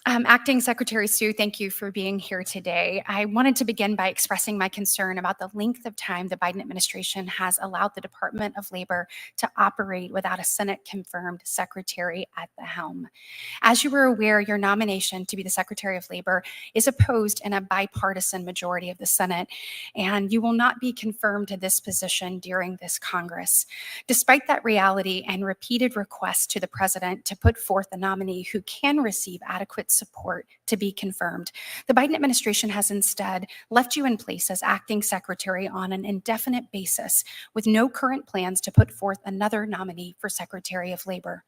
Acting Secretary Sue, thank you for being here today. I wanted to begin by expressing my concern about the length of time the Biden administration has allowed the Department of Labor to operate without a Senate-confirmed secretary at the helm. As you were aware, your nomination to be the Secretary of Labor is opposed in a bipartisan majority of the Senate, and you will not be confirmed to this position during this Congress. Despite that reality and repeated requests to the President to put forth a nominee who can receive adequate support to be confirmed, the Biden administration has instead left you in place as acting secretary on an indefinite basis with no current plans to put forth another nominee for Secretary of Labor.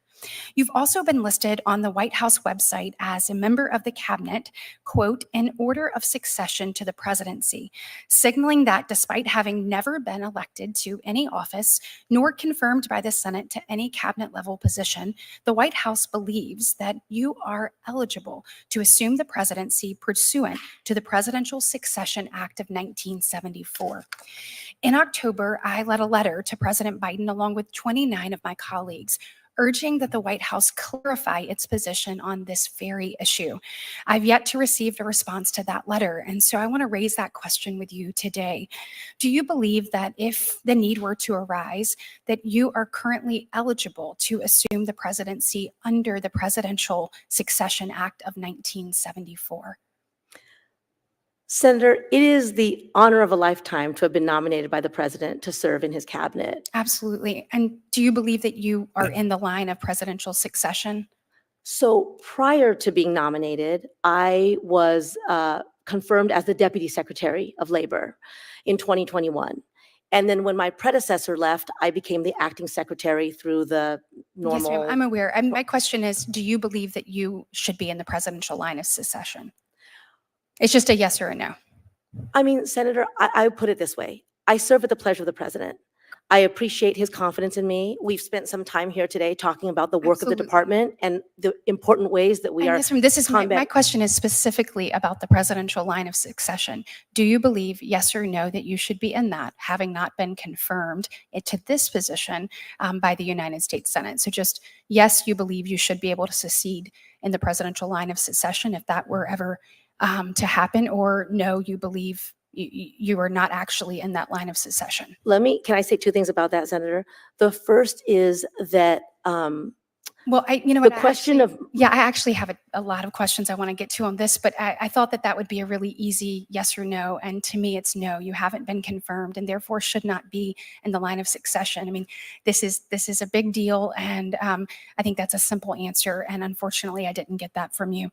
You've also been listed on the White House website as a member of the cabinet, quote, in order of succession to the presidency, signaling that despite having never been elected to any office nor confirmed by the Senate to any cabinet level position, the White House believes that you are eligible to assume the presidency pursuant to the Presidential Succession Act of 1974. In October, I led a letter to President Biden along with 29 of my colleagues, urging that the White House clarify its position on this very issue. I've yet to receive a response to that letter, and so I want to raise that question with you today. Do you believe that if the need were to arise, that you are currently eligible to assume the presidency under the Presidential Succession Act of 1974? Senator, it is the honor of a lifetime to have been nominated by the president to serve in his cabinet. Absolutely. And do you believe that you are in the line of presidential succession? So prior to being nominated, I was confirmed as the Deputy Secretary of Labor in 2021. And then when my predecessor left, I became the acting secretary through the normal. Yes, ma'am, I'm aware. And my question is, do you believe that you should be in the presidential line of succession? It's just a yes or a no. I mean, Senator, I put it this way. I serve at the pleasure of the president. I appreciate his confidence in me. We've spent some time here today talking about the work of the department and the important ways that we are. Yes, ma'am, this is my question is specifically about the presidential line of succession. Do you believe, yes or no, that you should be in that, having not been confirmed to this position by the United States Senate? So just yes, you believe you should be able to succeed in the presidential line of succession if that were ever to happen, or no, you believe you are not actually in that line of succession? Can I say two things about that, Senator? The first is that well, the question of I actually have a lot of questions I want to get to on this, but I thought that would be a really easy yes or no, and to me it's no. You haven't been confirmed, and therefore should not be in the line of succession. I mean, this is a big deal, and I think that's a simple answer, and unfortunately I didn't get that from you.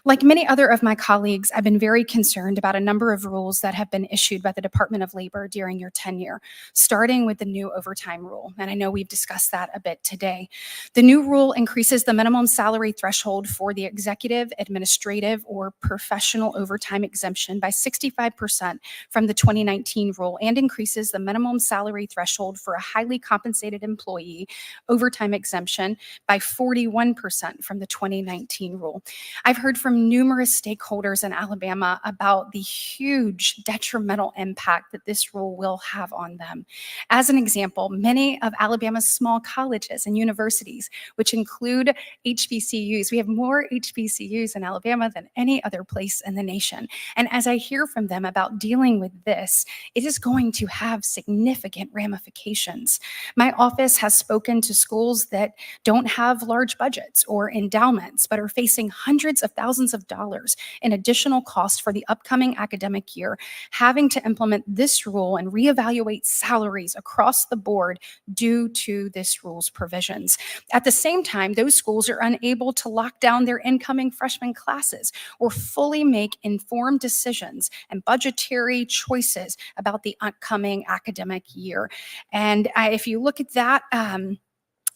Like many other of my colleagues, I've been very concerned about a number of rules that have been issued by the Department of Labor during your tenure, starting with the new overtime rule, and I know we've discussed that a bit today. The new rule increases the minimum salary threshold for the executive, administrative, or professional overtime exemption by 65% from the 2019 rule, and increases the minimum salary threshold for a highly compensated employee overtime exemption by 41% from the 2019 rule. I've heard from numerous stakeholders in Alabama about the huge detrimental impact that this rule will have on them. As an example, many of Alabama's small colleges and universities, which include HBCUs. We have more HBCUs in Alabama than any other place in the nation. And as I hear from them about dealing with this, it is going to have significant ramifications. My office has spoken to schools that don't have large budgets or endowments, but are facing hundreds of thousands of dollars in additional costs for the upcoming academic year, having to implement this rule and reevaluate salaries across the board due to this rule's provisions. At the same time, those schools are unable to lock down their incoming freshman classes or fully make informed decisions and budgetary choices about the upcoming academic year. And if you look at that,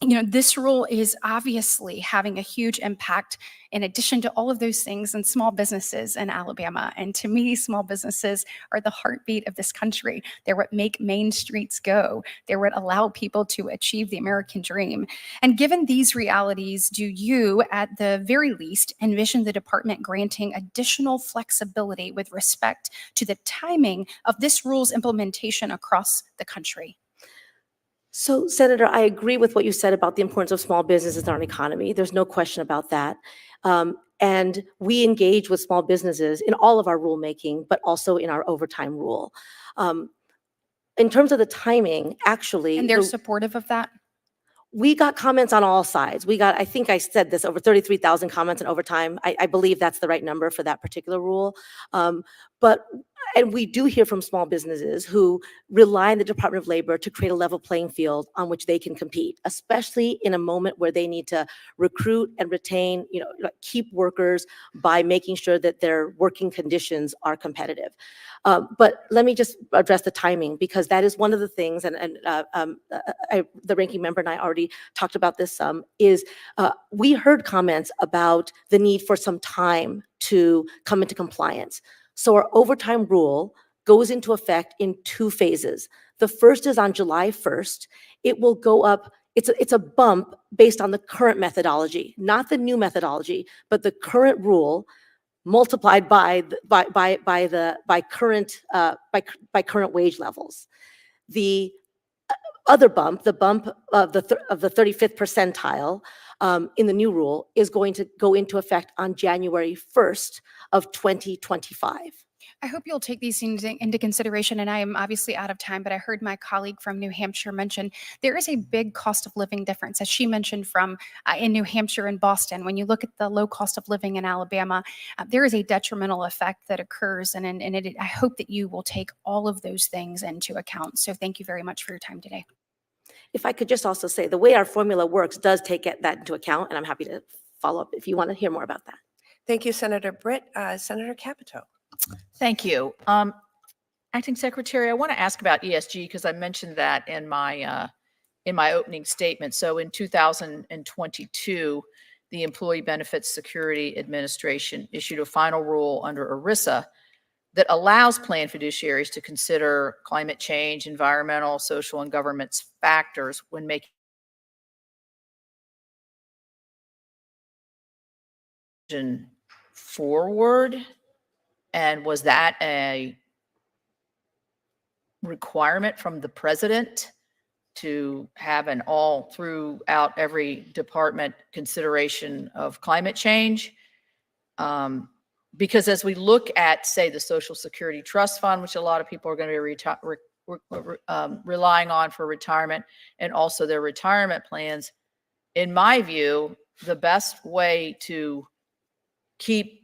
this rule is obviously having a huge impact in addition to all of those things in small businesses in Alabama. And to me, small businesses are the heartbeat of this country. They're what make main streets go. They're what allow people to achieve the American dream. And given these realities, do you, at the very least, envision the department granting additional flexibility with respect to the timing of this rule's implementation across the country? So, Senator, I agree with what you said about the importance of small businesses in our economy. There's no question about that. And we engage with small businesses in all of our rulemaking, but also in our overtime rule. In terms of the timing, actually, And they're supportive of that? we got comments on all sides. We got, I think I said this, over 33,000 comments in overtime. I believe that's the right number for that particular rule. And we do hear from small businesses who rely on the Department of Labor to create a level playing field on which they can compete, especially in a moment where they need to recruit and retain, keep workers by making sure that their working conditions are competitive. But let me just address the timing, because that is one of the things, and the ranking member and I already talked about this some, is we heard comments about the need for some time to come into compliance. So our overtime rule goes into effect in 2 phases. The first is on July 1st. It will go up. It's a bump based on the current methodology, not the new methodology, but the current rule multiplied by current wage levels. The other bump, the bump of the 35th percentile in the new rule, is going to go into effect on January 1st of 2025. I hope you'll take these things into consideration. And I am obviously out of time, but I heard my colleague from New Hampshire mention there is a big cost of living difference, as she mentioned, from in New Hampshire and Boston. When you look at the low cost of living in Alabama, there is a detrimental effect that occurs. And I hope that you will take all of those things into account. So thank you very much for your time today. If I could just also say, the way our formula works does take that into account, and I'm happy to follow up if you want to hear more about that. Thank you, Senator Britt. Senator Capito. Thank you. Acting Secretary, I want to ask about ESG because I mentioned that in my opening statement. So in 2022, the Employee Benefits Security Administration issued a final rule under ERISA that allows plan fiduciaries to consider climate change, environmental, social, and governance factors when making forward. And was that a requirement from the president to have an all throughout every department consideration of climate change? Because as we look at, say, the Social Security Trust Fund, which a lot of people are going to be relying on for retirement, and also their retirement plans, in my view, the best way to keep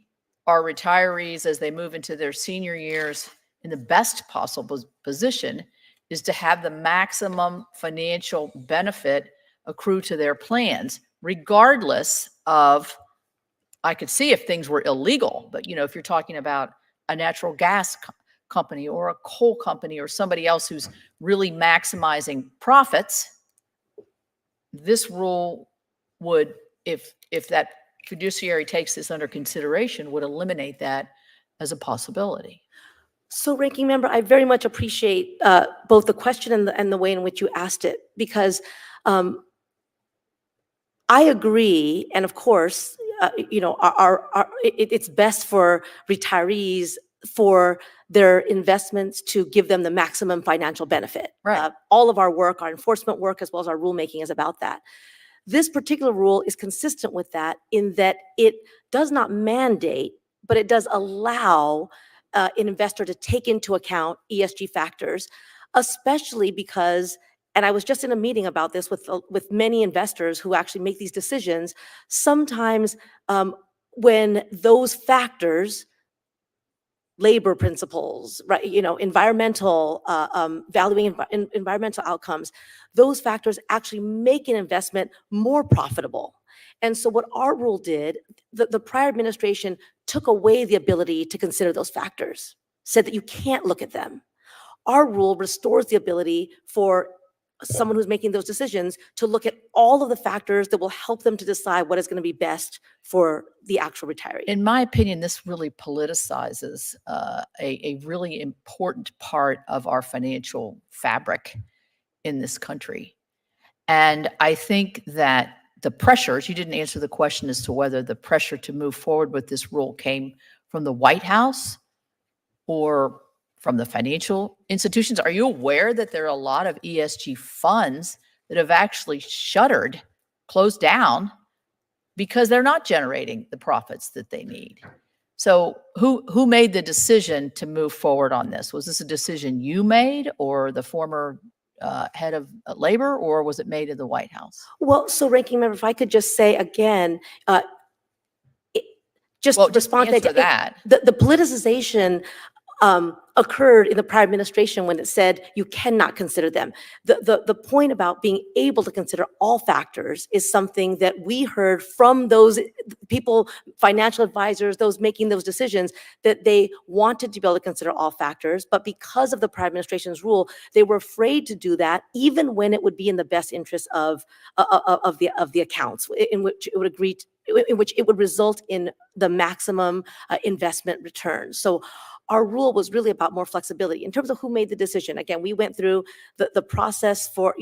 our retirees as they move into their senior years in the best possible position is to have the maximum financial benefit accrue to their plans, regardless of, I could see if things were illegal, but if you're talking about a natural gas company or a coal company or somebody else who's really maximizing profits, this rule would, if that fiduciary takes this under consideration, would eliminate that as a possibility. So, Ranking Member, I very much appreciate both the question and the way in which you asked it, because I agree, and of course, it's best for retirees for their investments to give them the maximum financial benefit. Right. All of our work, our enforcement work, as well as our rulemaking, is about that. This particular rule is consistent with that in that it does not mandate, but it does allow an investor to take into account ESG factors, especially because, and I was just in a meeting about this with many investors who actually make these decisions, sometimes when those factors, labor principles, right, environmental, valuing environmental outcomes, those factors actually make an investment more profitable. And so what our rule did, the prior administration took away the ability to consider those factors, said that you can't look at them. Our rule restores the ability for someone who's making those decisions to look at all of the factors that will help them to decide what is going to be best for the actual retiree. In my opinion, this really politicizes a really important part of our financial fabric in this country. And I think that the pressures, you didn't answer the question as to whether the pressure to move forward with this rule came from the White House or from the financial institutions. Are you aware that there are a lot of ESG funds that have actually shuttered, closed down because they're not generating the profits that they need. So who made the decision to move forward on this? Was this a decision you made, or the former head of labor, or was it made in the White House? Well, so Ranking Member, if I could just say again, just Well, to just respond to answer that. the politicization occurred in the prior administration when it said you cannot consider them. The point about being able to consider all factors is something that we heard from those people, financial advisors, those making those decisions, that they wanted to be able to consider all factors, but because of the prior administration's rule, they were afraid to do that, even when it would be in the best interest of the accounts, in which it would agree to, in which it would result in the maximum investment return. So our rule was really about more flexibility in terms of who made the decision. Again, we went through the process for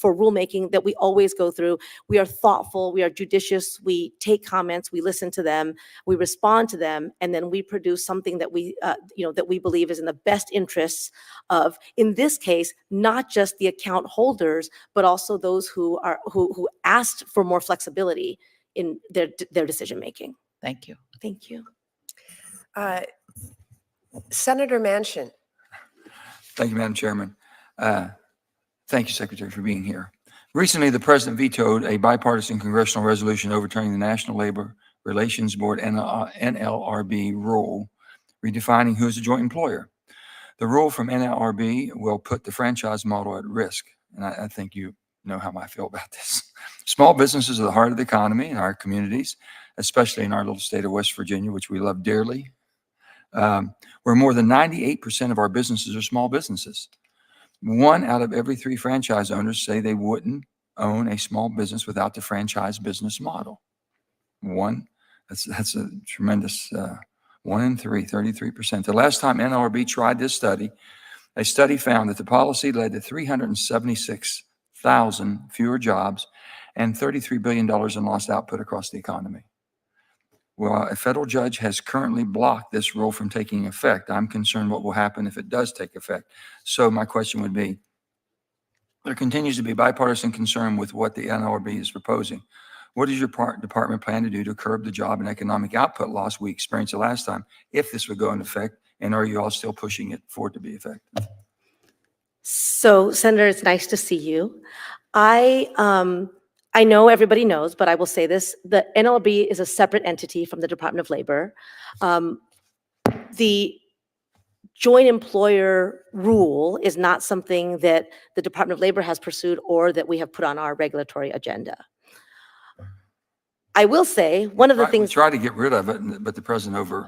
rulemaking that we always go through. We are thoughtful, we are judicious, we take comments, we listen to them, we respond to them, and then we produce something that we that we believe is in the best interests of, in this case, not just the account holders, but also those who asked for more flexibility in their decision making. Thank you. Thank you. Senator Manchin. Thank you, Madam Chairman. Thank you, Secretary, for being here. Recently, the President vetoed a bipartisan congressional resolution overturning the National Labor Relations Board NLRB rule, redefining who is a joint employer. The rule from NLRB will put the franchise model at risk, and I think you know how I feel about this. Small businesses are the heart of the economy in our communities, especially in our little state of West Virginia, which we love dearly, where more than 98% of our businesses are small businesses. 1 out of every 3 franchise owners say they wouldn't own a small business without the franchise business model. That's a tremendous 1 in 3, 33%. The last time NLRB tried this study, a study found that the policy led to 376,000 fewer jobs and $33 billion in lost output across the economy. Well, a federal judge has currently blocked this rule from taking effect. I'm concerned what will happen if it does take effect. So my question would be, there continues to be bipartisan concern with what the NLRB is proposing. What does your department plan to do to curb the job and economic output loss we experienced the last time, if this would go into effect? And are you all still pushing it for it to be effective? So, Senator, it's nice to see you. I know everybody knows, but I will say this: the NLRB is a separate entity from the Department of Labor. The joint employer rule is not something that the Department of Labor has pursued or that we have put on our regulatory agenda. I will say one of the things— We tried to get rid of it, but the president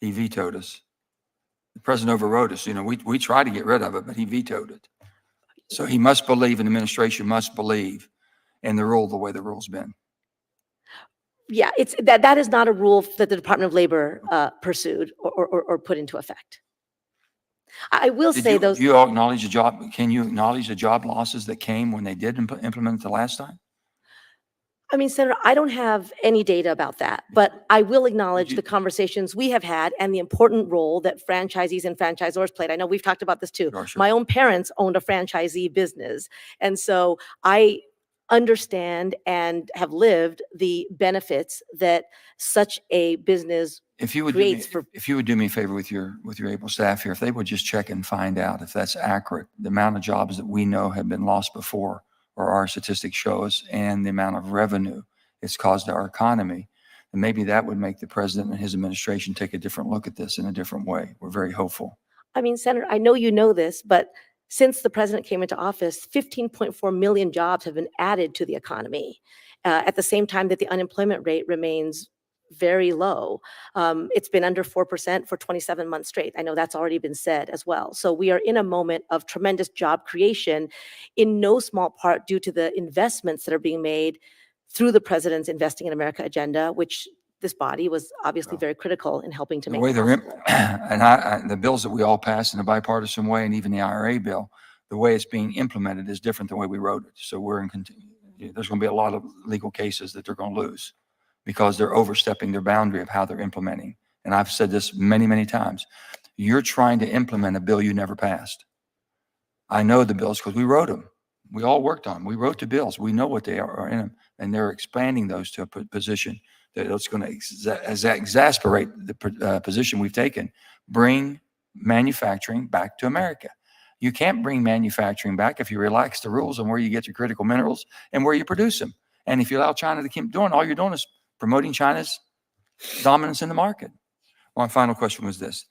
he vetoed us. The president overrode us. You know, we tried to get rid of it, but he vetoed it. So he must believe, and the administration must believe in the rule the way the rule's been. Yeah, it's that is not a rule that the Department of Labor pursued or put into effect. I will say those— You all acknowledge the job. Can you acknowledge the job losses that came when they did implement it the last time? I mean, Senator, I don't have any data about that, but I will acknowledge the conversations we have had and the important role that franchisees and franchisors played. I know we've talked about this too. Sure. My own parents owned a franchisee business, and so I understand and have lived the benefits that such a business creates. If you would do me a favor with your able staff here, if they would just check and find out if that's accurate, the amount of jobs that we know have been lost before, or our statistics show us, and the amount of revenue it's caused to our economy, and maybe that would make the president and his administration take a different look at this in a different way. We're very hopeful. I mean, Senator, I know you know this, but since the president came into office, 15.4 million jobs have been added to the economy at the same time that the unemployment rate remains very low. It's been under 4% for 27 months straight. I know that's already been said as well. So we are in a moment of tremendous job creation, in no small part due to the investments that are being made through the president's Investing in America agenda, which this body was obviously very critical in helping to make possible. And the bills that we all passed in a bipartisan way, and even the IRA bill, the way it's being implemented is different than the way we wrote it. So there's going to be a lot of legal cases that they're going to lose because they're overstepping their boundary of how they're implementing. And I've said this many, many times. You're trying to implement a bill you never passed. I know the bills because we wrote them. We all worked on them. We wrote the bills. We know what they are in them, and they're expanding those to a position that it's going to exasperate the position we've taken. Bring manufacturing back to America. You can't bring manufacturing back if you relax the rules on where you get your critical minerals and where you produce them. And if you allow China to keep doing, all you're doing is promoting China's dominance in the market. My final question was this.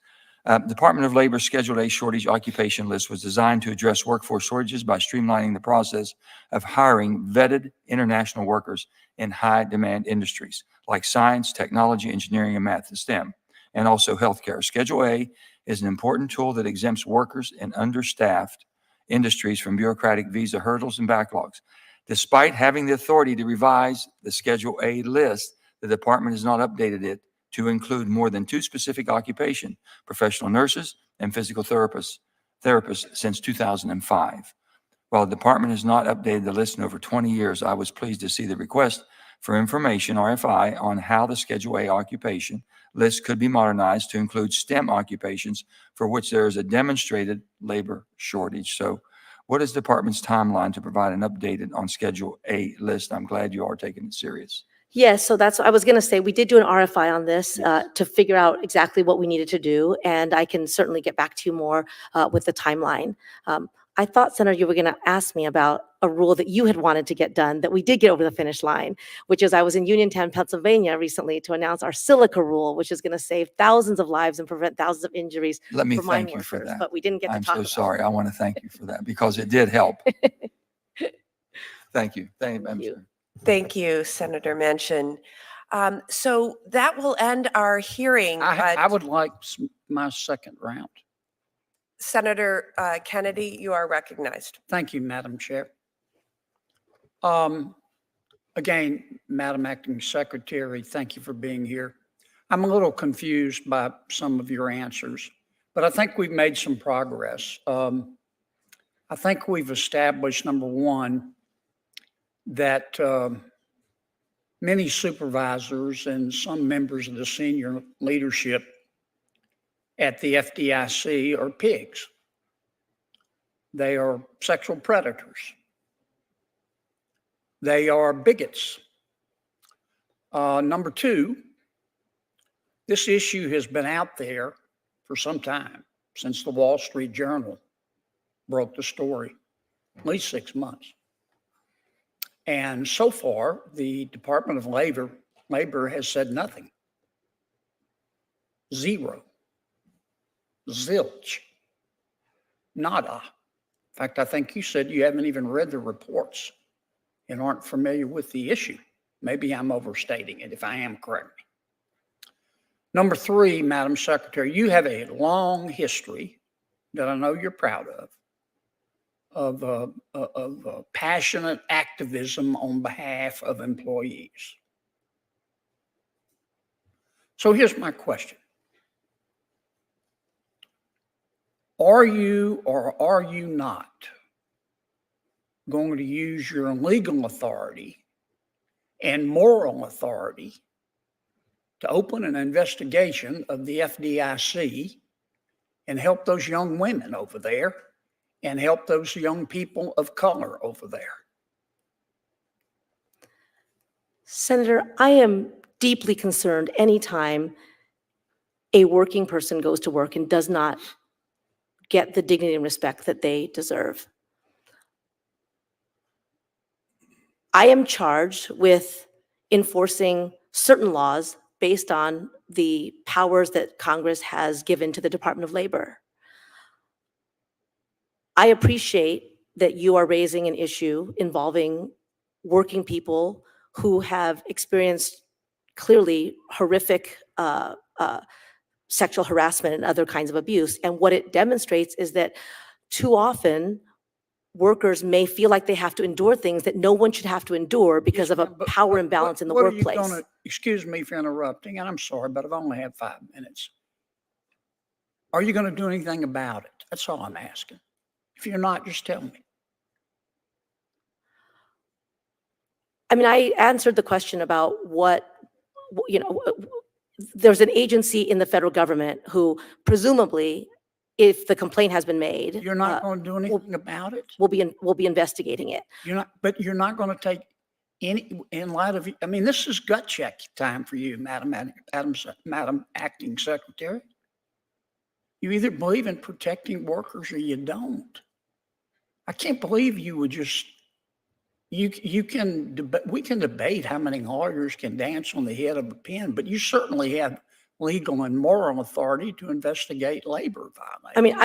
Department of Labor Schedule A shortage occupation list was designed to address workforce shortages by streamlining the process of hiring vetted international workers in high demand industries like science, technology, engineering, and math and STEM, and also healthcare. Schedule A is an important tool that exempts workers in understaffed industries from bureaucratic visa hurdles and backlogs. Despite having the authority to revise the Schedule A list, the department has not updated it to include more than 2 specific occupations, professional nurses and physical therapists since 2005. While the department has not updated the list in over 20 years, I was pleased to see the request for information, RFI, on how the Schedule A occupation list could be modernized to include STEM occupations for which there is a demonstrated labor shortage. So what is the department's timeline to provide an updated on Schedule A list? I'm glad you are taking it serious. Yes, so that's what I was going to say. We did do an RFI on this to figure out exactly what we needed to do, and I can certainly get back to you more with the timeline. I thought, Senator, you were going to ask me about a rule that you had wanted to get done that we did get over the finish line, which is I was in Uniontown, Pennsylvania recently to announce our silica rule, which is going to save thousands of lives and prevent thousands of injuries Let me for mine thank you for workers, that. but we didn't get to I'm talk so about sorry. it. I want to thank you for that because it did help. Thank you. Thank you. I'm you. sorry. Thank you, Senator Manchin. So that will end our hearing. I would like my second round. Senator Kennedy, you are recognized. Thank you, Madam Chair. Again, Madam Acting Secretary, thank you for being here. I'm a little confused by some of your answers, but I think we've made some progress. I think we've established, number one, that many supervisors and some members of the senior leadership at the FDIC are pigs. They are sexual predators. They are bigots. Number two, this issue has been out there for some time, since the Wall Street Journal broke the story, at least 6 months. And so far, the Department of Labor has said nothing. Zero. Zilch. Nada. In fact, I think you said you haven't even read the reports and aren't familiar with the issue. Maybe I'm overstating it. If I am, correct me. Number three, Madam Secretary, you have a long history that I know you're proud of passionate activism on behalf of employees. So here's my question. Are you or are you not going to use your legal authority and moral authority to open an investigation of the FDIC and help those young women over there and help those young people of color over there? Senator, I am deeply concerned anytime a working person goes to work and does not get the dignity and respect that they deserve. I am charged with enforcing certain laws based on the powers that Congress has given to the Department of Labor. I appreciate that you are raising an issue involving working people who have experienced clearly horrific sexual harassment and other kinds of abuse. And what it demonstrates is that too often workers may feel like they have to endure things that no one should have to endure because of a power imbalance in the workplace. Excuse me for interrupting, and I'm sorry, but I've only had 5 minutes. Are you going to do anything about it? That's all I'm asking. If you're not, just tell me. I mean, I answered the question about what, there's an agency in the federal government who presumably if the complaint has been made. You're not going to do anything about it? We'll be investigating it. But you're not going to take any, in light of, I mean, this is gut check time for you, Madam Acting Secretary. You either believe in protecting workers or you don't. I can't believe you would just, we can debate how many lawyers can dance on the head of a pin, but you certainly have legal and moral authority to investigate labor violations. I mean,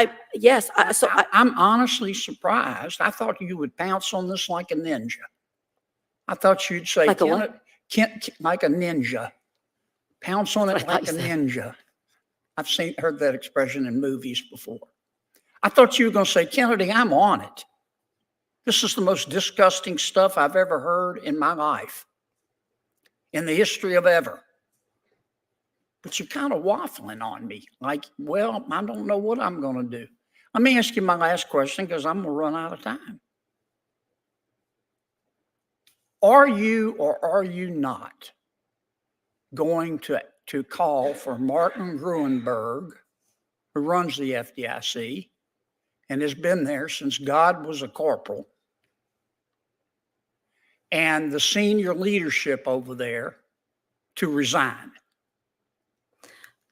I'm honestly surprised. I thought you would pounce on this like a ninja. I thought you'd say, Like a what? Like a ninja. Pounce on it That's what I like a thought you said. ninja. I've heard that expression in movies before. I thought you were going to say, Kennedy, I'm on it. This is the most disgusting stuff I've ever heard in my life, in the history of ever. But you're kind of waffling on me. Like, well, I don't know what I'm going to do. Let me ask you my last question because I'm going to run out of time. Are you or are you not going to call for Martin Gruenberg, who runs the FDIC and has been there since God was a corporal, and the senior leadership over there to resign?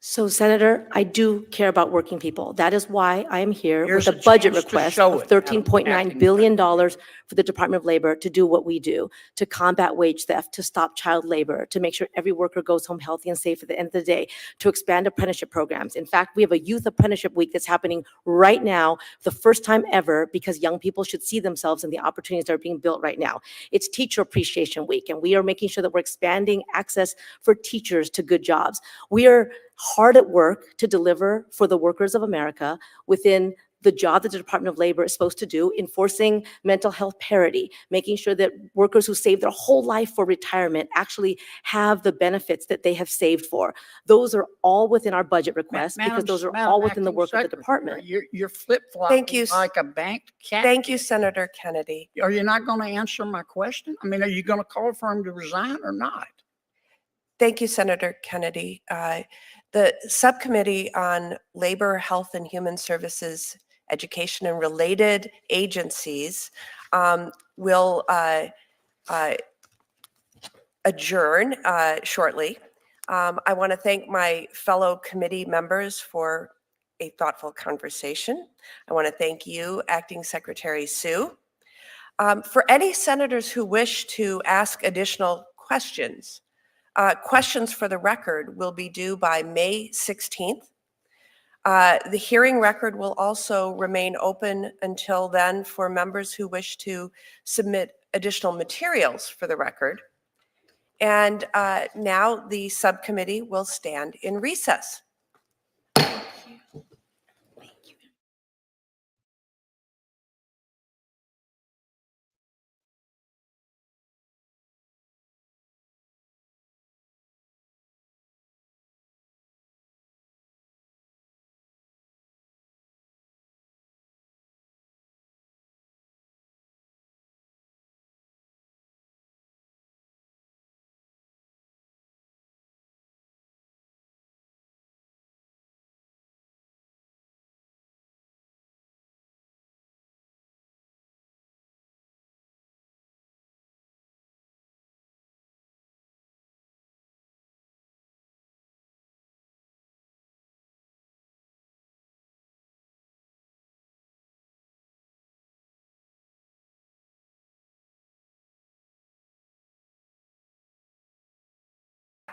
So, Senator, I do care about working people. That is why I am here Here's with a a budget chance to request show of it, Madam $13.9 Acting billion for the Department of Labor to do what we do, to combat wage theft, to stop child labor, to make sure every worker goes home healthy and safe at the end of the day, to expand apprenticeship programs. In fact, we have a youth apprenticeship week that's happening right now, the first time ever, because young people should see themselves in the opportunities that are being built right now. It's Teacher Appreciation Week, and we are making sure that we're expanding access for teachers to good jobs. We are hard at work to deliver for the workers of America within the job that the Department of Labor is supposed to do, enforcing mental health parity, making sure that workers who save their whole life for retirement actually have the benefits that they have saved for. Those are all within our budget requests because those are all within the work of the department. You're flip-flopping Thank you. like a banked cat. Thank you, Senator Kennedy. Are you not going to answer my question? I mean, are you going to call for him to resign or not? Thank you, Senator Kennedy. The Subcommittee on Labor, Health, and Human Services, Education, and Related Agencies will adjourn shortly. I want to thank my fellow committee members for a thoughtful conversation. I want to thank you, Acting Secretary Sue. For any senators who wish to ask additional questions, questions for the record will be due by May 16th. The hearing record will also remain open until then for members who wish to submit additional materials for the record. And now the subcommittee will stand in recess.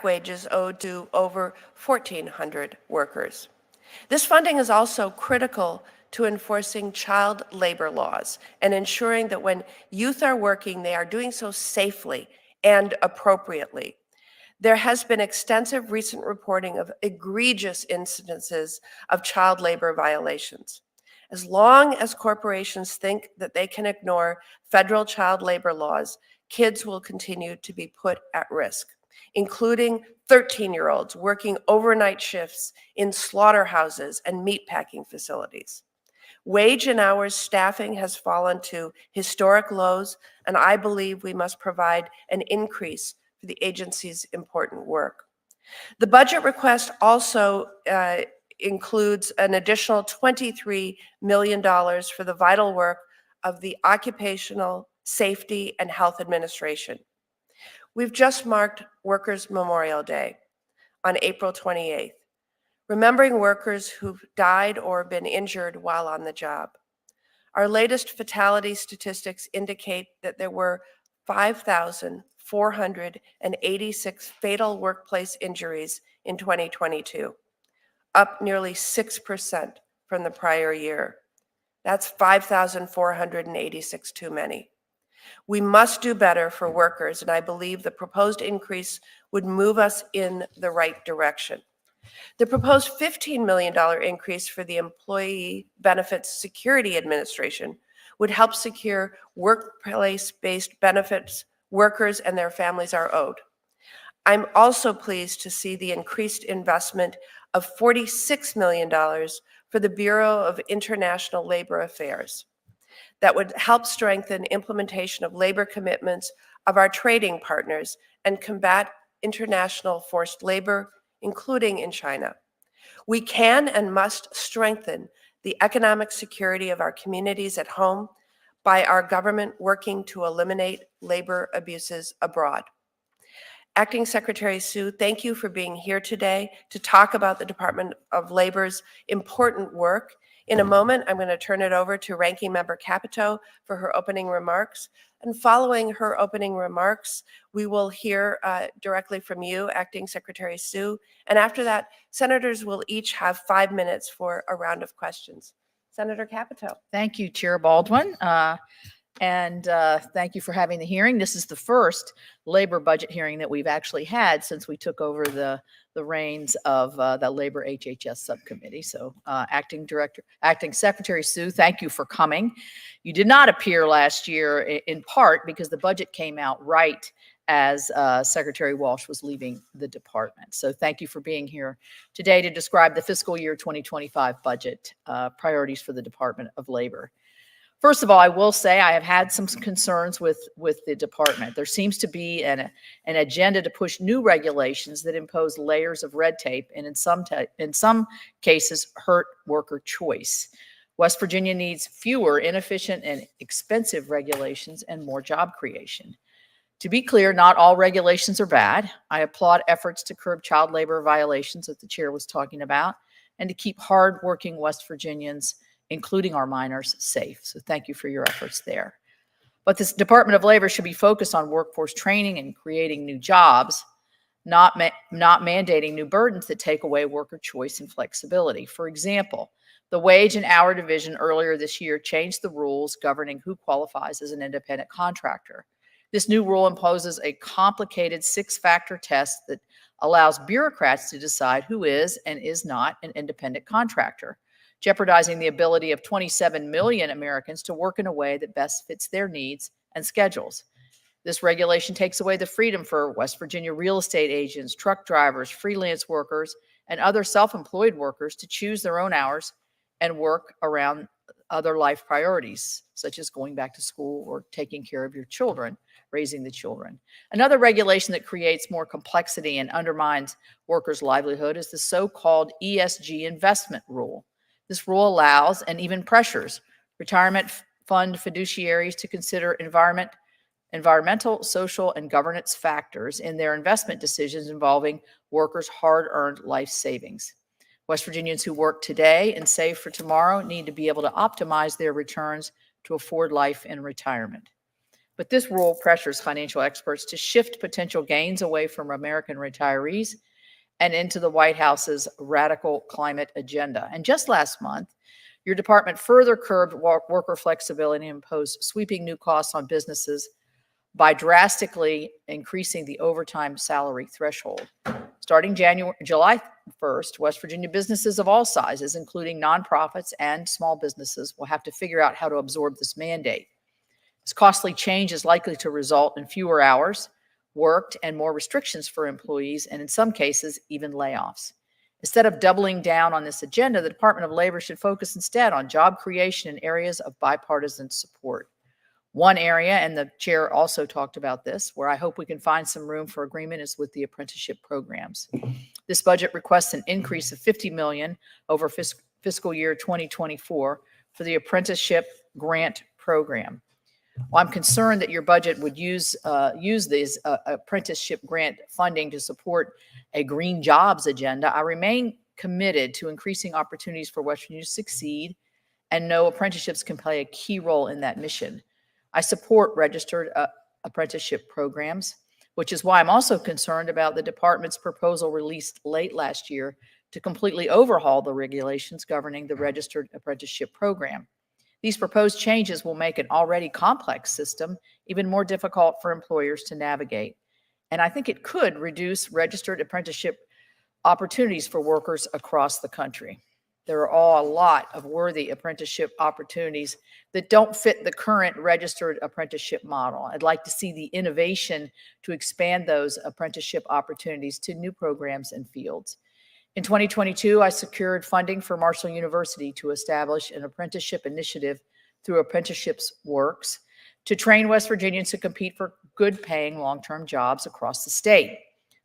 Wages owed to over 1,400 workers. This funding is also critical to enforcing child labor laws and ensuring that when youth are working, they are doing so safely and appropriately. There has been extensive recent reporting of egregious incidences of child labor violations. As long as corporations think that they can ignore federal child labor laws, kids will continue to be put at risk, including 13-year-olds working overnight shifts in slaughterhouses and meatpacking facilities. Wage and hours staffing has fallen to historic lows, and I believe we must provide an increase for the agency's important work. The budget request also includes an additional $23 million for the vital work of the Occupational Safety and Health Administration. We've just marked Workers' Memorial Day on April 28th, remembering workers who've died or been injured while on the job. Our latest fatality statistics indicate that there were 5,486 fatal workplace injuries in 2022, up nearly 6% from the prior year. That's 5,486 too many. We must do better for workers, and I believe the proposed increase would move us in the right direction. The proposed $15 million increase for the Employee Benefits Security Administration would help secure workplace-based benefits workers and their families are owed. I'm also pleased to see the increased investment of $46 million for the Bureau of International Labor Affairs that would help strengthen implementation of labor commitments of our trading partners and combat international forced labor, including in China. We can and must strengthen the economic security of our communities at home by our government working to eliminate labor abuses abroad. Acting Secretary Sue, thank you for being here today to talk about the Department of Labor's important work. In a moment, I'm going to turn it over to Ranking Member Capito for her opening remarks. And following her opening remarks, we will hear directly from you, Acting Secretary Sue. And after that, senators will each have 5 minutes for a round of questions. Senator Capito. Thank you, Chair Baldwin. Thank you for having the hearing. This is the first labor budget hearing that we've actually had since we took over the reins of the Labor HHS subcommittee. So Acting Secretary Sue, thank you for coming. You did not appear last year in part because the budget came out right as Secretary Walsh was leaving the department. So thank you for being here today to describe the fiscal year 2025 budget priorities for the Department of Labor. First of all, I will say I have had some concerns with the department. There seems to be an agenda to push new regulations that impose layers of red tape and in some cases hurt worker choice. West Virginia needs fewer inefficient and expensive regulations and more job creation. To be clear, not all regulations are bad. I applaud efforts to curb child labor violations that the chair was talking about and to keep hardworking West Virginians, including our minors, safe. So thank you for your efforts there. But this Department of Labor should be focused on workforce training and creating new jobs, not mandating new burdens that take away worker choice and flexibility. For example, the Wage and Hour Division earlier this year changed the rules governing who qualifies as an independent contractor. This new rule imposes a complicated 6-factor test that allows bureaucrats to decide who is and is not an independent contractor, jeopardizing the ability of 27 million Americans to work in a way that best fits their needs and schedules. This regulation takes away the freedom for West Virginia real estate agents, truck drivers, freelance workers, and other self-employed workers to choose their own hours and work around other life priorities, such as going back to school or taking care of your children, raising the children. Another regulation that creates more complexity and undermines workers' livelihood is the so-called ESG investment rule. This rule allows and even pressures retirement fund fiduciaries to consider environmental, social, and governance factors in their investment decisions involving workers' hard-earned life savings. West Virginians who work today and save for tomorrow need to be able to optimize their returns to afford life in retirement. But this rule pressures financial experts to shift potential gains away from American retirees and into the White House's radical climate agenda. And just last month, your department further curbed worker flexibility and imposed sweeping new costs on businesses by drastically increasing the overtime salary threshold. Starting July 1st, West Virginia businesses of all sizes, including nonprofits and small businesses, will have to figure out how to absorb this mandate. This costly change is likely to result in fewer hours worked and more restrictions for employees, and in some cases, even layoffs. Instead of doubling down on this agenda, the Department of Labor should focus instead on job creation in areas of bipartisan support. One area, and the chair also talked about this, where I hope we can find some room for agreement is with the apprenticeship programs. This budget requests an increase of $50 million over fiscal year 2024 for the apprenticeship grant program. Well, I'm concerned that your budget would use these apprenticeship grant funding to support a green jobs agenda. I remain committed to increasing opportunities for West Virginia to succeed, and know apprenticeships can play a key role in that mission. I support registered apprenticeship programs, which is why I'm also concerned about the department's proposal released late last year to completely overhaul the regulations governing the registered apprenticeship program. These proposed changes will make an already complex system even more difficult for employers to navigate. And I think it could reduce registered apprenticeship opportunities for workers across the country. There are a lot of worthy apprenticeship opportunities that don't fit the current registered apprenticeship model. I'd like to see the innovation to expand those apprenticeship opportunities to new programs and fields. In 2022, I secured funding for Marshall University to establish an apprenticeship initiative through Apprenticeships Works to train West Virginians to compete for good paying long-term jobs across the state.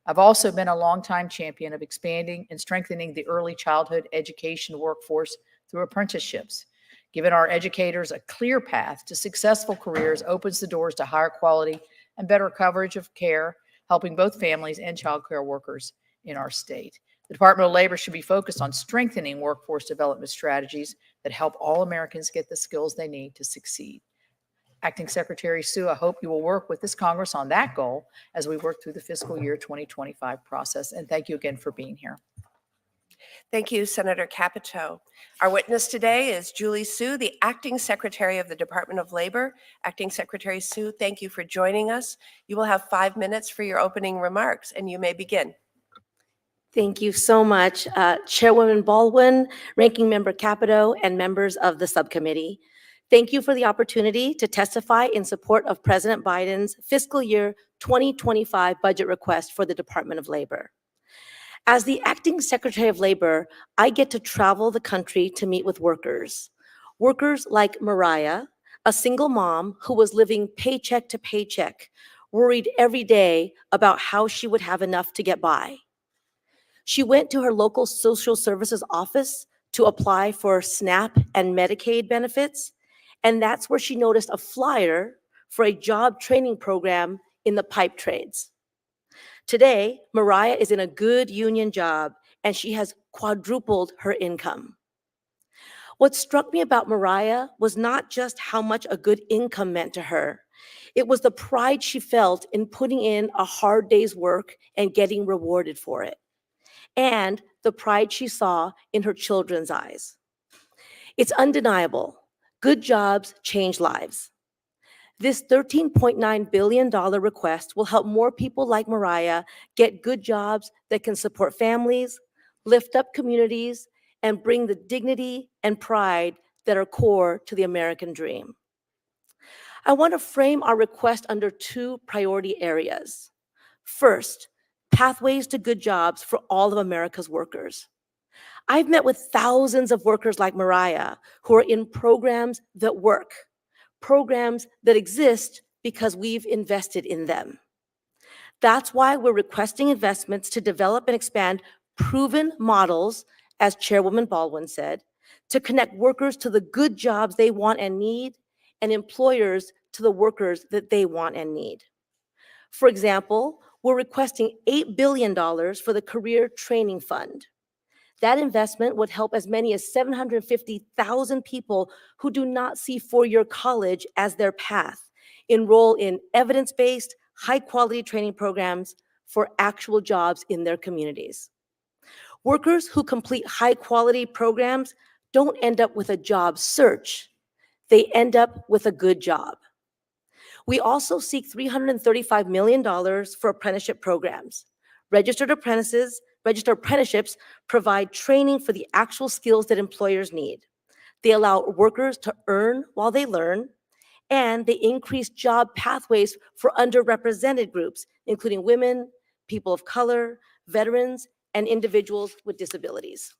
I've also been a longtime champion of expanding and strengthening the early childhood education workforce through apprenticeships. Giving our educators a clear path to successful careers opens the doors to higher quality and better coverage of care, helping both families and child care workers in our state. The Department of Labor should be focused on strengthening workforce development strategies that help all Americans get the skills they need to succeed. Acting Secretary Sue, I hope you will work with this Congress on that goal as we work through the fiscal year 2025 process. And thank you again for being here. Thank you, Senator Capito. Our witness today is Julie Sue, the Acting Secretary of the Department of Labor. Acting Secretary Sue, thank you for joining us. You will have 5 minutes for your opening remarks, and you may begin. Thank you so much, Chairwoman Baldwin, Ranking Member Capito, and members of the subcommittee. Thank you for the opportunity to testify in support of President Biden's fiscal year 2025 budget request for the Department of Labor. As the Acting Secretary of Labor, I get to travel the country to meet with workers. Workers like Mariah, a single mom who was living paycheck to paycheck, worried every day about how she would have enough to get by. She went to her local social services office to apply for SNAP and Medicaid benefits, and that's where she noticed a flyer for a job training program in the pipe trades. Today, Mariah is in a good union job, and she has quadrupled her income. What struck me about Mariah was not just how much a good income meant to her. It was the pride she felt in putting in a hard day's work and getting rewarded for it, and the pride she saw in her children's eyes. It's undeniable. Good jobs change lives. This $13.9 billion request will help more people like Mariah get good jobs that can support families, lift up communities, and bring the dignity and pride that are core to the American dream. I want to frame our request under 2 priority areas. First, pathways to good jobs for all of America's workers. I've met with thousands of workers like Mariah who are in programs that work, programs that exist because we've invested in them. That's why we're requesting investments to develop and expand proven models, as Chairwoman Baldwin said, to connect workers to the good jobs they want and need, and employers to the workers that they want and need. For example, we're requesting $8 billion for the Career Training Fund. That investment would help as many as 750,000 people who do not see four-year college as their path enroll in evidence-based, high-quality training programs for actual jobs in their communities. Workers who complete high-quality programs don't end up with a job search. They end up with a good job. We also seek $335 million for apprenticeship programs. Registered apprenticeships provide training for the actual skills that employers need. They allow workers to earn while they learn, and they increase job pathways for underrepresented groups, including women, people of color, veterans, and individuals with disabilities.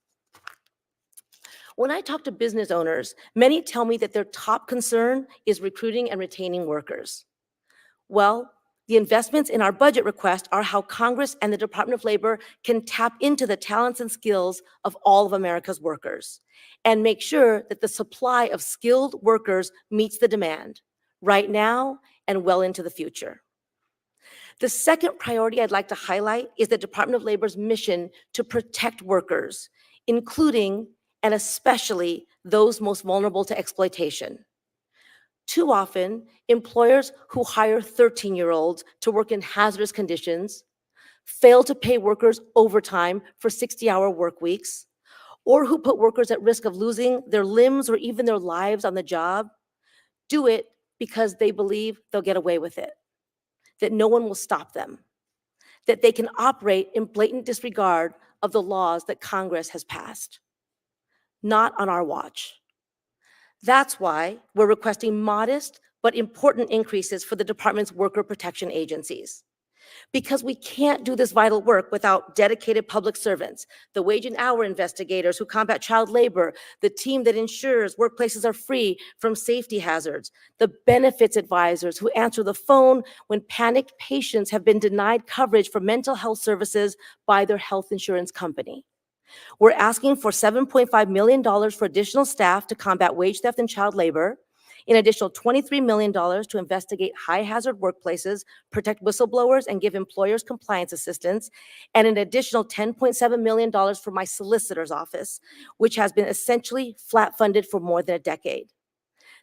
When I talk to business owners, many tell me that their top concern is recruiting and retaining workers. Well, the investments in our budget request are how Congress and the Department of Labor can tap into the talents and skills of all of America's workers and make sure that the supply of skilled workers meets the demand right now and well into the future. The second priority I'd like to highlight is the Department of Labor's mission to protect workers, including and especially those most vulnerable to exploitation. Too often, employers who hire 13-year-olds to work in hazardous conditions, fail to pay workers overtime for 60-hour work weeks, or who put workers at risk of losing their limbs or even their lives on the job, do it because they believe they'll get away with it, that no one will stop them, that they can operate in blatant disregard of the laws that Congress has passed. Not on our watch. That's why we're requesting modest but important increases for the department's worker protection agencies. Because we can't do this vital work without dedicated public servants, the wage and hour investigators who combat child labor, the team that ensures workplaces are free from safety hazards, the benefits advisors who answer the phone when panicked patients have been denied coverage for mental health services by their health insurance company. We're asking for $7.5 million for additional staff to combat wage theft and child labor, an additional $23 million to investigate high-hazard workplaces, protect whistleblowers, and give employers compliance assistance, and an additional $10.7 million for my solicitor's office, which has been essentially flat-funded for more than a decade.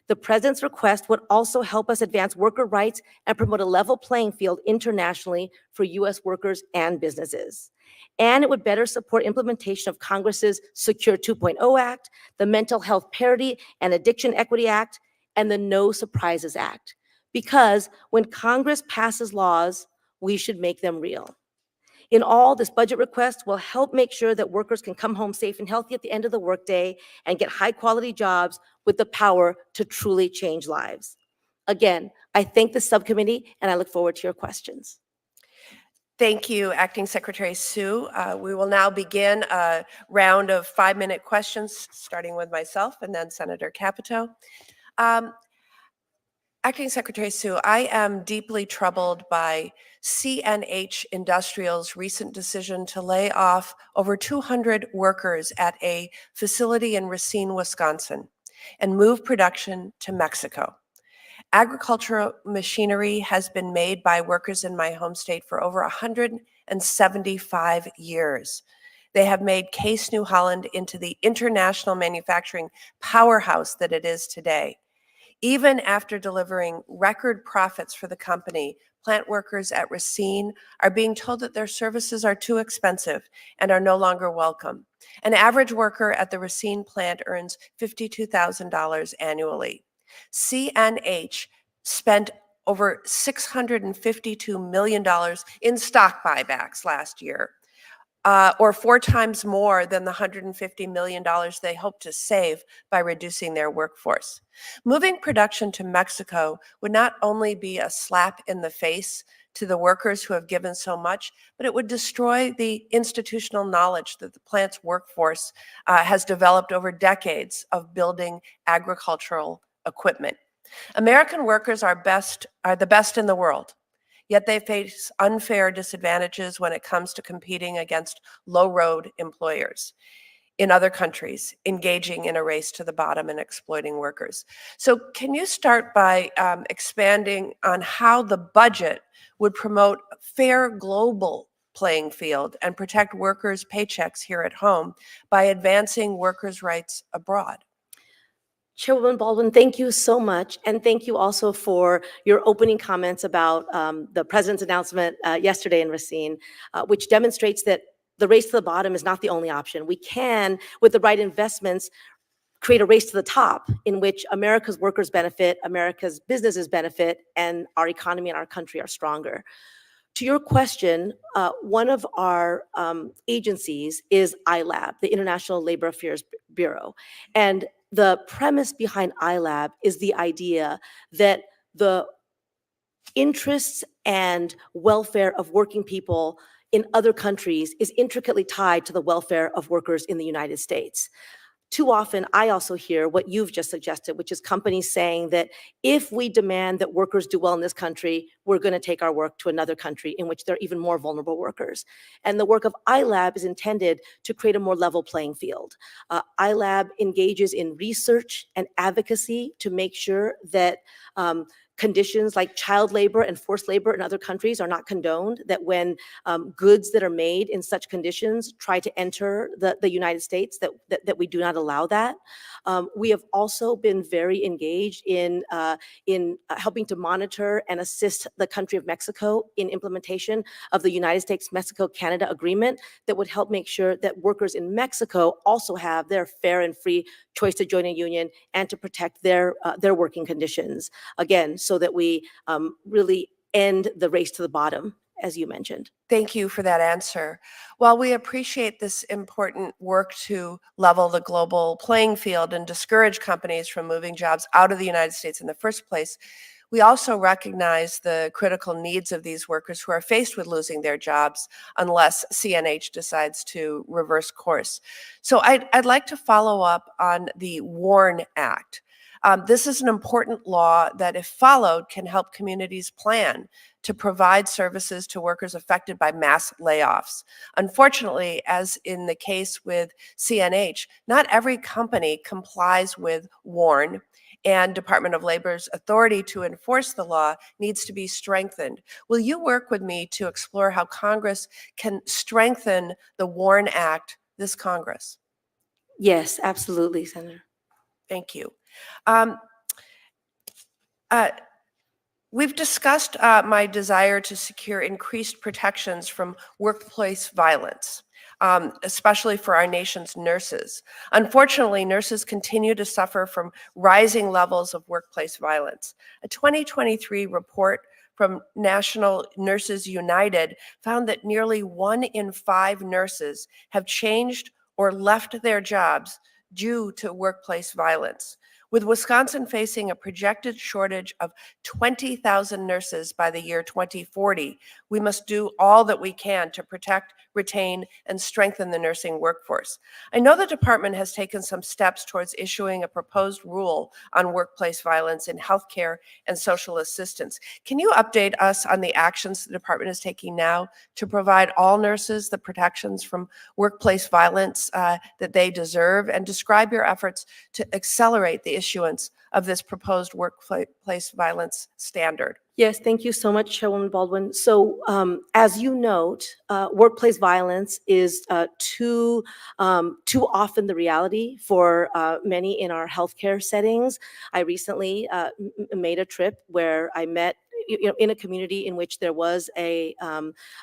The President's request would also help us advance worker rights and promote a level playing field internationally for U.S. workers and businesses. And it would better support implementation of Congress's Secure 2.0 Act, the Mental Health Parity and Addiction Equity Act, and the No Surprises Act. Because when Congress passes laws, we should make them real. In all, this budget request will help make sure that workers can come home safe and healthy at the end of the workday and get high-quality jobs with the power to truly change lives. Again, I thank the subcommittee, and I look forward to your questions. Thank you, Acting Secretary Sue. We will now begin a round of 5-minute questions, starting with myself and then Senator Capito. Acting Secretary Sue, I am deeply troubled by CNH Industrial's recent decision to lay off over 200 workers at a facility in Racine, Wisconsin, and move production to Mexico. Agricultural machinery has been made by workers in my home state for over 175 years. They have made Case New Holland into the international manufacturing powerhouse that it is today. Even after delivering record profits for the company, plant workers at Racine are being told that their services are too expensive and are no longer welcome. An average worker at the Racine plant earns $52,000 annually. CNH spent over $652 million in stock buybacks last year, or 4 times more than the $150 million they hope to save by reducing their workforce. Moving production to Mexico would not only be a slap in the face to the workers who have given so much, but it would destroy the institutional knowledge that the plant's workforce has developed over decades of building agricultural equipment. American workers are the best in the world, yet they face unfair disadvantages when it comes to competing against low-road employers in other countries, engaging in a race to the bottom and exploiting workers. So can you start by expanding on how the budget would promote a fair global playing field and protect workers' paychecks here at home by advancing workers' rights abroad? Chairwoman Baldwin, thank you so much. And thank you also for your opening comments about the President's announcement yesterday in Racine, which demonstrates that the race to the bottom is not the only option. We can, with the right investments, create a race to the top in which America's workers benefit, America's businesses benefit, and our economy and our country are stronger. To your question, one of our agencies is ILAB, the International Labor Affairs Bureau. And the premise behind ILAB is the idea that the interests and welfare of working people in other countries is intricately tied to the welfare of workers in the United States. too often, I also hear what you've just suggested, which is companies saying that if we demand that workers do well in this country, we're going to take our work to another country in which there are even more vulnerable workers. And the work of iLab is intended to create a more level playing field. iLab engages in research and advocacy to make sure that conditions like child labor and forced labor in other countries are not condoned, that when goods that are made in such conditions try to enter the United States, that we do not allow that. We have also been very engaged in helping to monitor and assist the country of Mexico in implementation of the United States-Mexico-Canada agreement that would help make sure that workers in Mexico also have their fair and free choice to join a union and to protect their working conditions. Again, so that we really end the race to the bottom, as you mentioned. Thank you for that answer. While we appreciate this important work to level the global playing field and discourage companies from moving jobs out of the United States in the first place, we also recognize the critical needs of these workers who are faced with losing their jobs unless CNH decides to reverse course. So I'd like to follow up on the WARN Act. This is an important law that, if followed, can help communities plan to provide services to workers affected by mass layoffs. Unfortunately, as in the case with CNH, not every company complies with WARN, and Department of Labor's authority to enforce the law needs to be strengthened. Will you work with me to explore how Congress can strengthen the WARN Act this Congress? Yes, absolutely, Senator. Thank you. We've discussed my desire to secure increased protections from workplace violence, especially for our nation's nurses. Unfortunately, nurses continue to suffer from rising levels of workplace violence. A 2023 report from National Nurses United found that nearly 1 in 5 nurses have changed or left their jobs due to workplace violence. With Wisconsin facing a projected shortage of 20,000 nurses by the year 2040, we must do all that we can to protect, retain, and strengthen the nursing workforce. I know the department has taken some steps towards issuing a proposed rule on workplace violence in healthcare and social assistance. Can you update us on the actions the department is taking now to provide all nurses the protections from workplace violence that they deserve, and describe your efforts to accelerate the issuance of this proposed workplace violence standard? Yes, thank you so much, Chairwoman Baldwin. So as you note, workplace violence is too often the reality for many in our healthcare settings. I recently made a trip where I met in a community in which there was a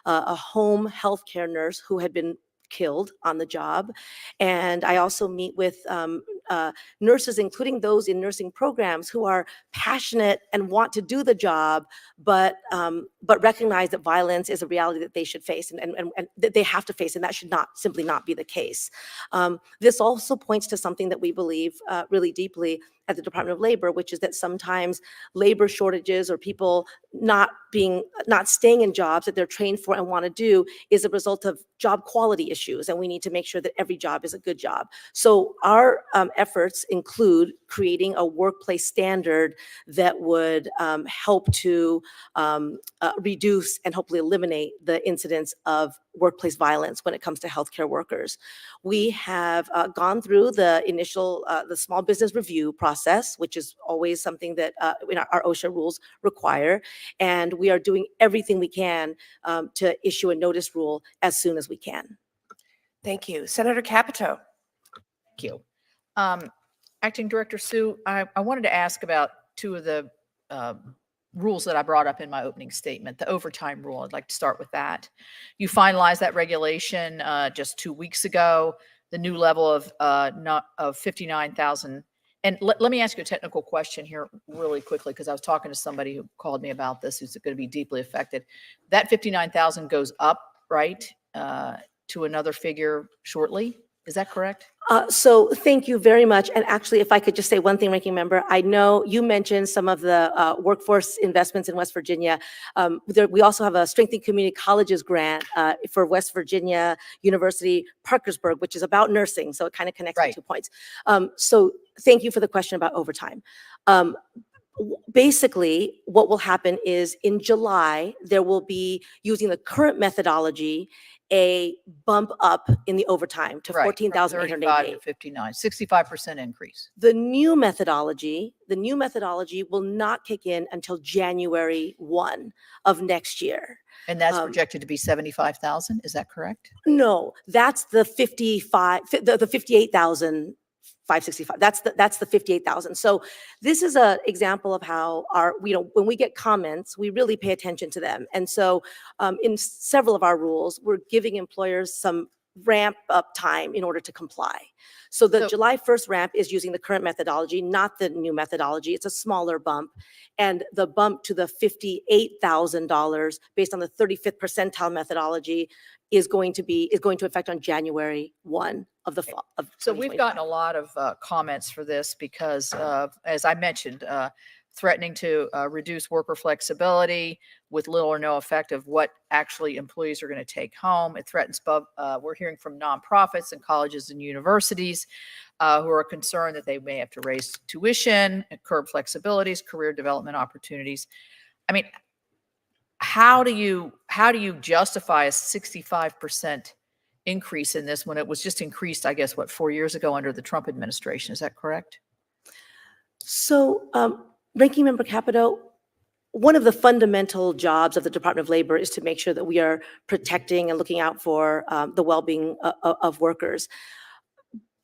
home healthcare nurse who had been killed on the job. And I also meet with nurses, including those in nursing programs, who are passionate and want to do the job, but recognize that violence is a reality that they should face and that they have to face, and that should simply not be the case. This also points to something that we believe really deeply at the Department of Labor, which is that sometimes labor shortages or people not staying in jobs that they're trained for and want to do is a result of job quality issues, and we need to make sure that every job is a good job. So our efforts include creating a workplace standard that would help to reduce and hopefully eliminate the incidence of workplace violence when it comes to healthcare workers. We have gone through the initial, the small business review process, which is always something that our OSHA rules require, and we are doing everything we can to issue a notice rule as soon as we can. Thank you. Senator Capito. Thank you. Acting Director Sue, I wanted to ask about two of the rules that I brought up in my opening statement. The overtime rule, I'd like to start with that. You finalized that regulation just 2 weeks ago, the new level of 59,000. And let me ask you a technical question here really quickly, because I was talking to somebody who called me about this, who's going to be deeply affected. That 59,000 goes up, right, to another figure shortly. Is that correct? So thank you very much. And actually, if I could just say one thing, Ranking Member, I know you mentioned some of the workforce investments in West Virginia. We also have a Strengthening Community Colleges grant for West Virginia University Parkersburg, which is about nursing. So it kind of connects the Right. 2 points. So thank you for the question about overtime. Basically, what will happen is in July, there will be, using the current methodology, a bump up in the overtime to Right, from 35 to 14,888. 59, 65% increase. The new methodology will not kick in until January 1 of next year. And that's Um, projected to be 75,000, is that correct? No, that's the 58,565. That's the 58,000. So this is an example of how when we get comments, we really pay attention to them. And so in several of our rules, we're giving employers some ramp up time in order to comply. So the So- July 1st ramp is using the current methodology, not the new methodology. It's a smaller bump. And the bump to the $58,000 based on the 35th percentile methodology is going to affect on January 1 of the fall of So we've gotten a lot of comments for this because, as I mentioned, threatening to reduce worker flexibility with little or no effect of what actually employees are going to take home. It threatens, we're hearing from nonprofits and colleges and universities who are concerned that they may have to raise tuition, curb flexibilities, career development opportunities. I mean, how do you justify a 65% increase in this when it was just increased, I guess, 4 years ago under the Trump administration? Is that correct? So, Ranking Member Capito, one of the fundamental jobs of the Department of Labor is to make sure that we are protecting and looking out for the well-being of workers.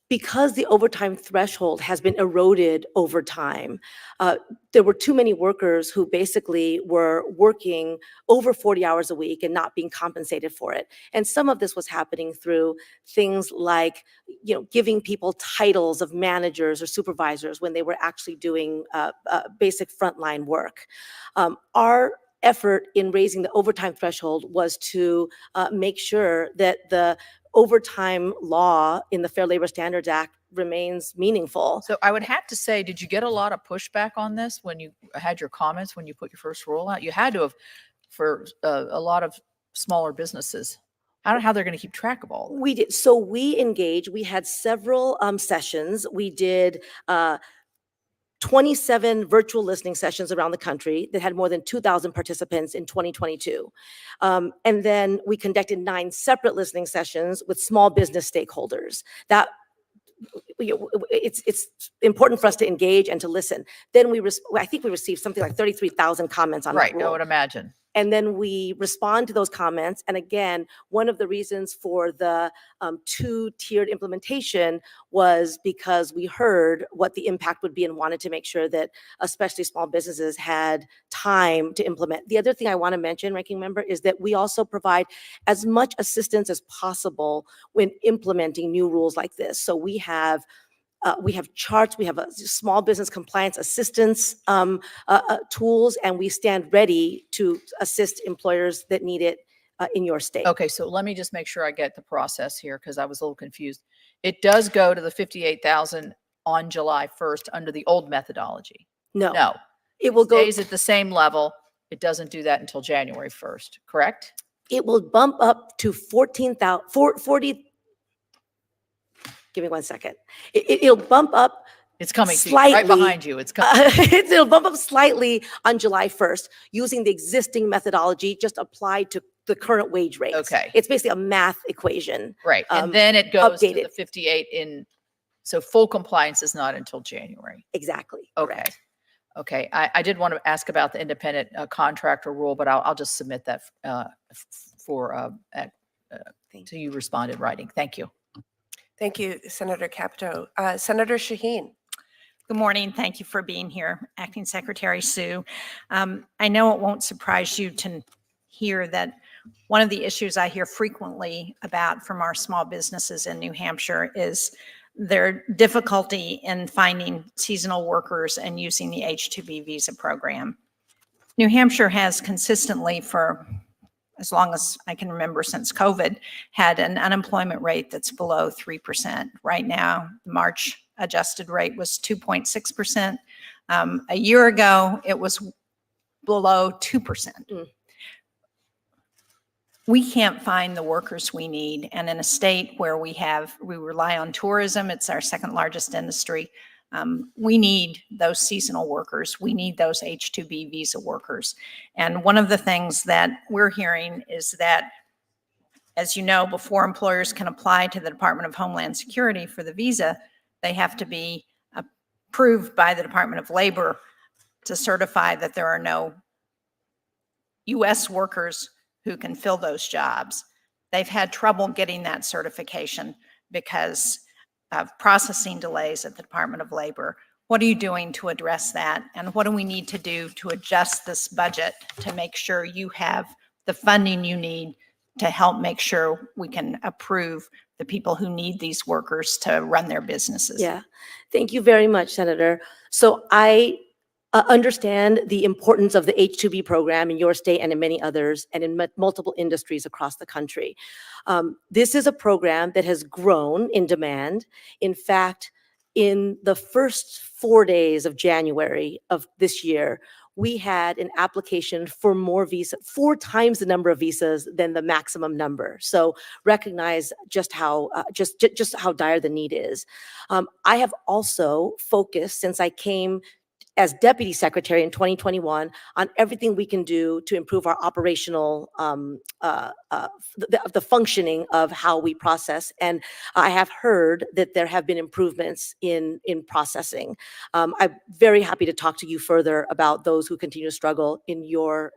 Because the overtime threshold has been eroded over time, there were too many workers who basically were working over 40 hours a week and not being compensated for it. And some of this was happening through things like, giving people titles of managers or supervisors when they were actually doing basic frontline work. Our effort in raising the overtime threshold was to make sure that the overtime law in the Fair Labor Standards Act remains meaningful. So I would have to say, did you get a lot of pushback on this when you had your comments, when you put your first rule out? You had to have for a lot of smaller businesses. I don't know how they're going to keep track of all of that. We did. So we engaged. We had several sessions. We did 27 virtual listening sessions around the country that had more than 2,000 participants in 2022. And then we conducted 9 separate listening sessions with small business stakeholders. That it's important for us to engage and to listen. Then I think we received something like 33,000 comments on that Right, I rule. would imagine. And then we respond to those comments. And again, one of the reasons for the 2-tiered implementation was because we heard what the impact would be and wanted to make sure that especially small businesses had time to implement. The other thing I want to mention, Ranking Member, is that we also provide as much assistance as possible when implementing new rules like this. So we have charts, we have a small business compliance assistance tools, and we stand ready to assist employers that need it in your state. Okay, so let me just make sure I get the process here because I was a little confused. It does go to the 58,000 on July 1st under the old methodology. No, it will go. Stays at the same level. It doesn't do that until January 1st, correct? It will bump up to 40. Give me 1 second. It'll bump up. It's coming to you, slightly. right behind you. It's coming. It'll bump up slightly on July 1st using the existing methodology just applied to the current wage rates. Okay. It's basically a math equation. Right, and then it goes to the updated. 58 so full compliance is not until January. Exactly. Okay. Correct. Okay, I did want to ask about the independent contractor rule, but I'll just submit that to you respond in writing. Thank you. Thank you, Senator Capito. Senator Shaheen. Good morning. Thank you for being here, Acting Secretary Sue. I know it won't surprise you to hear that one of the issues I hear frequently about from our small businesses in New Hampshire is their difficulty in finding seasonal workers and using the H-2B visa program. New Hampshire has consistently for as long as I can remember since COVID, had an unemployment rate that's below 3%. Right now, the March adjusted rate was 2.6%. A year ago, it was below 2%. We can't find the workers we need. And in a state where we rely on tourism, it's our second largest industry. We need those seasonal workers. We need those H-2B visa workers. And one of the things that we're hearing is that, as you know, before employers can apply to the Department of Homeland Security for the visa, they have to be approved by the Department of Labor to certify that there are no U.S. workers who can fill those jobs. They've had trouble getting that certification because of processing delays at the Department of Labor. What are you doing to address that? And what do we need to do to adjust this budget to make sure you have the funding you need to help make sure we can approve the people who need these workers to run their businesses? Yeah, thank you very much, Senator. So I understand the importance of the H-2B program in your state and in many others and in multiple industries across the country. This is a program that has grown in demand. In fact, in the first 4 days of January of this year, we had an application for more visa, 4 times the number of visas than the maximum number. So recognize just how just how dire the need is. I have also focused, since I came as Deputy Secretary in 2021, on everything we can do to improve our operational, the functioning of how we process. And I have heard that there have been improvements in processing. I'm very happy to talk to you further about those who continue to struggle in your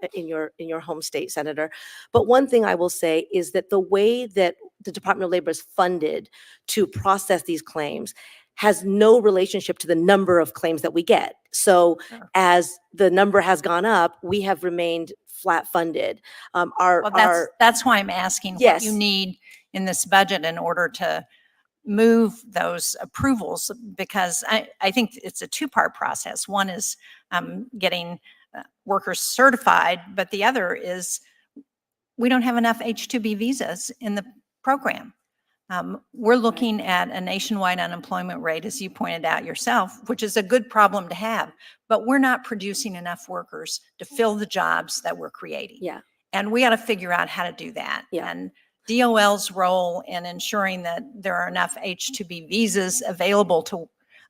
home state, Senator. But one thing I will say is that the way that the Department of Labor is funded to process these claims has no relationship to the number of claims that we get. So as the number has gone up, we have remained flat funded. Well, that's why I'm asking what you need in this budget in order to move those approvals, because I think it's a 2-part process. One is getting workers certified, but the other is we don't have enough H-2B visas in the program. We're looking at a nationwide unemployment rate, as you pointed out yourself, which is a good problem to have, but we're not producing enough workers to fill the jobs that we're creating. Yeah. And we got to figure out how to do that. Yeah. And DOL's role in ensuring that there are enough H-2B visas available to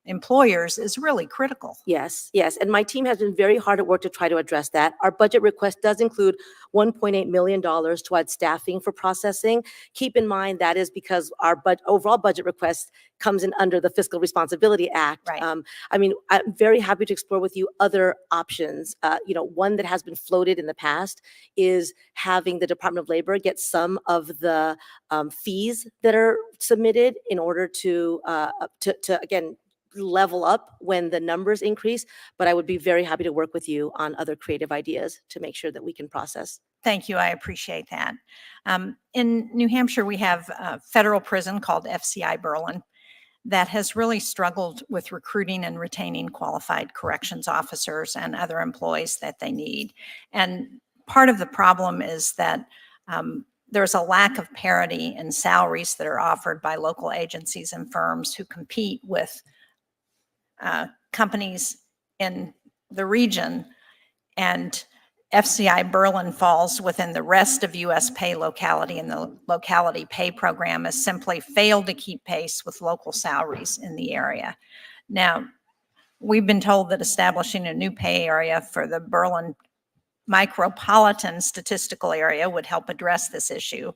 employers is really critical. Yes, yes. And my team has been very hard at work to try to address that. Our budget request does include $1.8 million to add staffing for processing. Keep in mind that is because our overall budget request comes in under the Fiscal Responsibility Act. Right. I mean, I'm very happy to explore with you other options. One that has been floated in the past is having the Department of Labor get some of the fees that are submitted in order to again, level up when the numbers increase, but I would be very happy to work with you on other creative ideas to make sure that we can process. Thank you. I appreciate that. In New Hampshire, we have a federal prison called FCI Berlin that has really struggled with recruiting and retaining qualified corrections officers and other employees that they need. And part of the problem is that there's a lack of parity in salaries that are offered by local agencies and firms who compete with companies in the region, and FCI Berlin falls within the rest of U.S. pay locality, and the locality pay program has simply failed to keep pace with local salaries in the area. Now, we've been told that establishing a new pay area for the Berlin micropolitan statistical area would help address this issue.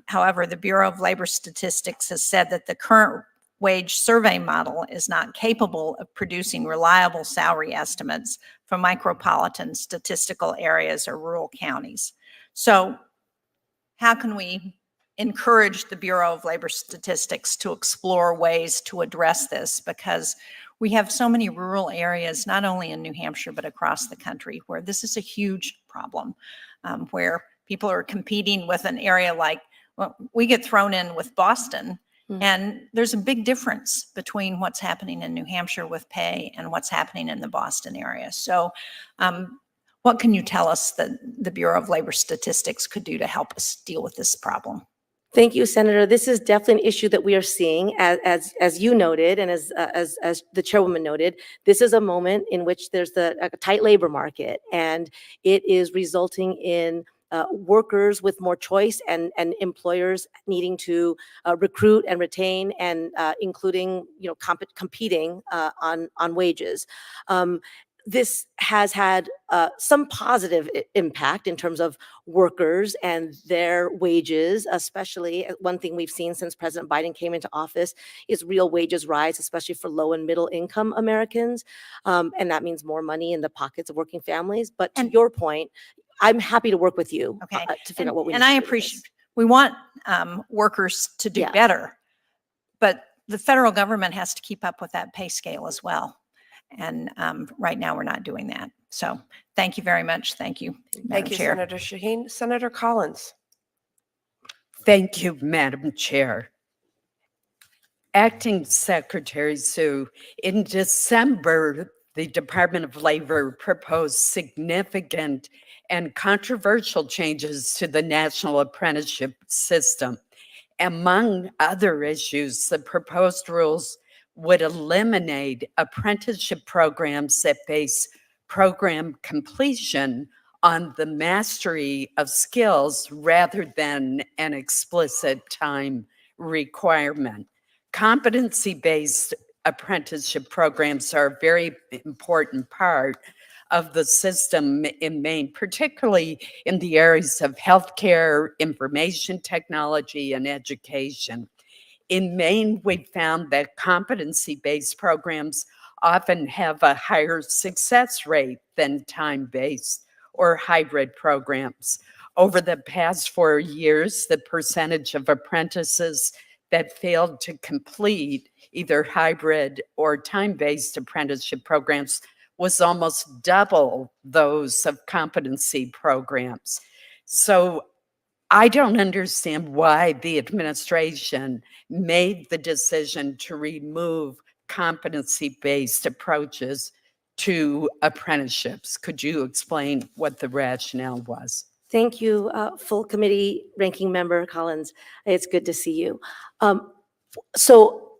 However, the Bureau of Labor Statistics has said that the current wage survey model is not capable of producing reliable salary estimates for micropolitan statistical areas or rural counties. So how can we encourage the Bureau of Labor Statistics to explore ways to address this? Because we have so many rural areas, not only in New Hampshire, but across the country, where this is a huge problem, where people are competing with an area like, well, we get thrown in with Boston. And there's a big difference between what's happening in New Hampshire with pay and what's happening in the Boston area. So what can you tell us that the Bureau of Labor Statistics could do to help us deal with this problem? Thank you, Senator. This is definitely an issue that we are seeing, as you noted, and as the chairwoman noted. This is a moment in which there's a tight labor market, and it is resulting in workers with more choice and employers needing to recruit and retain, and including competing on wages. This has had some positive impact in terms of workers and their wages, especially one thing we've seen since President Biden came into office is real wages rise, especially for low and middle income Americans. And that means more money in the pockets of working families. But to your point, I'm happy to work with you Okay. to figure out what we need And I to do with appreciate, this. we want workers to do Yeah. better, but the federal government has to keep up with that pay scale as well. And right now we're not doing that. So thank you very much. Thank you, Madam Thank you, Chair. Senator Shaheen. Senator Collins. Thank you, Madam Chair. Acting Secretary Sue, in December, the Department of Labor proposed significant and controversial changes to the national apprenticeship system. Among other issues, the proposed rules would eliminate apprenticeship programs that base program completion on the mastery of skills rather than an explicit time requirement. Competency-based apprenticeship programs are a very important part of the system in Maine, particularly in the areas of healthcare, information technology, and education. In Maine, we found that competency-based programs often have a higher success rate than time-based or hybrid programs. Over the past 4 years, the percentage of apprentices that failed to complete either hybrid or time-based apprenticeship programs was almost double those of competency programs. So I don't understand why the administration made the decision to remove competency-based approaches to apprenticeships. Could you explain what the rationale was? Thank you, full committee ranking member Collins. It's good to see you. So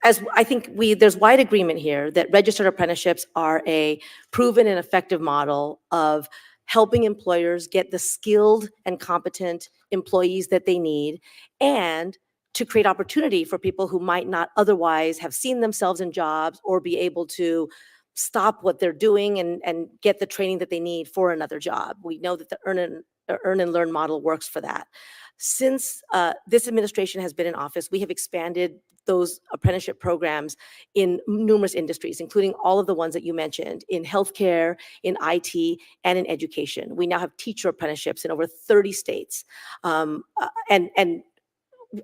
as I think there's wide agreement here that registered apprenticeships are a proven and effective model of helping employers get the skilled and competent employees that they need, and to create opportunity for people who might not otherwise have seen themselves in jobs or be able to stop what they're doing and get the training that they need for another job. We know that the earn and learn model works for that. Since this administration has been in office, we have expanded those apprenticeship programs in numerous industries, including all of the ones that you mentioned, in healthcare, in IT, and in education. We now have teacher apprenticeships in over 30 states. And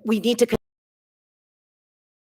we need to